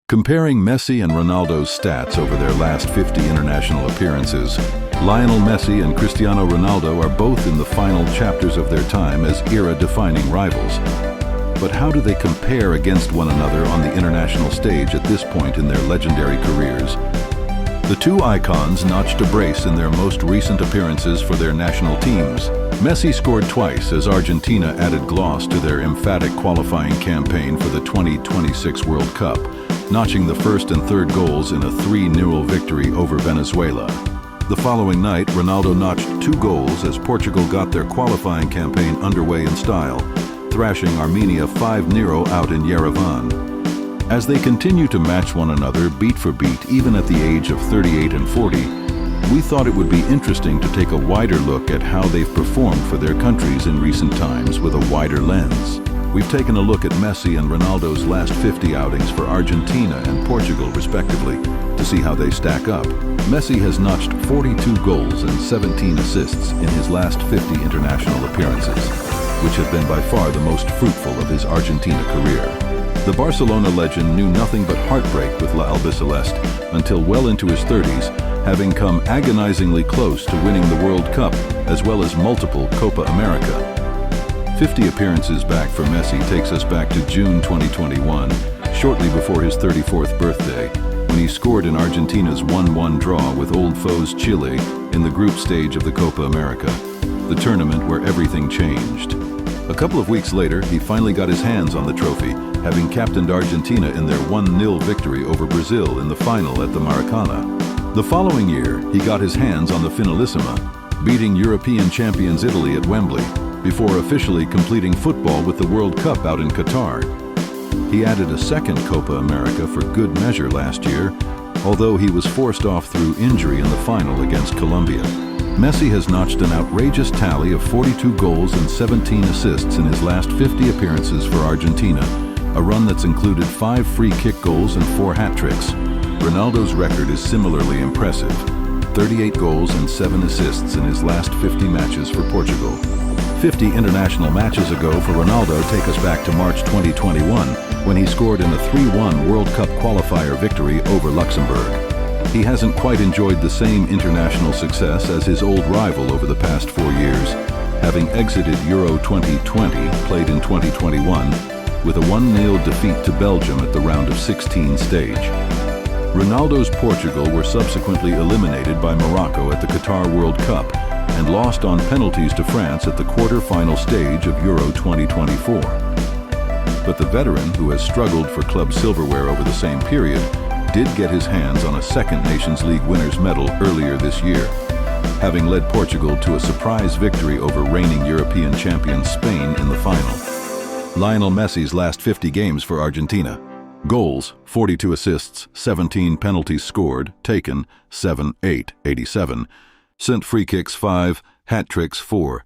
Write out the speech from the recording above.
Comparing Messi and Ronaldo's stats over their last 50 international appearances, Lionel Messi and Cristiano Ronaldo are both in the final chapters of their time as era-defining rivals. But how do they compare against one another on the international stage at this point in their legendary careers? The two icons notched a brace in their most recent appearances for their national teams. Messi scored twice as Argentina added gloss to their emphatic qualifying campaign for the 2026 World Cup, notching the first and third goals in a 3-0 victory over Venezuela. The following night, Ronaldo notched 2 goals as Portugal got their qualifying campaign underway in style, thrashing Armenia 5-0 out in Yerevan. As they continue to match one another beat for beat, even at the age of 38 and 40, we thought it would be interesting to take a wider look at how they've performed for their countries in recent times with a wider lens. We've taken a look at Messi and Ronaldo's last 50 outings for Argentina and Portugal, respectively, to see how they stack up. Messi has notched 42 goals and 17 assists in his last 50 international appearances, which have been by far the most fruitful of his Argentina career. The Barcelona legend knew nothing but heartbreak with La Albiceleste until well into his 30s, having come agonizingly close to winning the World Cup as well as multiple Copa America. 50 appearances back for Messi takes us back to June 2021, shortly before his 34th birthday, when he scored in Argentina's 1-1 draw with old foes Chile in the group stage of the Copa America, the tournament where everything changed. A couple of weeks later, he finally got his hands on the trophy, having captained Argentina in their 1-0 victory over Brazil in the final at the Maracana. The following year, he got his hands on the Finalissima, beating European champions Italy at Wembley, before officially completing football with the World Cup out in Qatar. He added a second Copa America for good measure last year, although he was forced off through injury in the final against Colombia. Messi has notched an outrageous tally of 42 goals and 17 assists in his last 50 appearances for Argentina, a run that's included 5 free kick goals and 4 hat-tricks. Ronaldo's record is similarly impressive, 38 goals and 7 assists in his last 50 matches for Portugal. 50 international matches ago for Ronaldo take us back to March 2021, when he scored in a 3-1 World Cup qualifier victory over Luxembourg. He hasn't quite enjoyed the same international success as his old rival over the past 4 years, having exited Euro 2020, played in 2021, with a 1-0 defeat to Belgium at the round of 16 stage. Ronaldo's Portugal were subsequently eliminated by Morocco at the Qatar World Cup and lost on penalties to France at the quarter-final stage of Euro 2024. But the veteran, who has struggled for club silverware over the same period, did get his hands on a second Nations League winners' medal earlier this year, having led Portugal to a surprise victory over reigning European champion Spain in the final. Lionel Messi's last 50 games for Argentina. Goals, 42 assists, 17 penalties scored, taken, 7-8, 87. Sent free kicks 5, hat-tricks 4,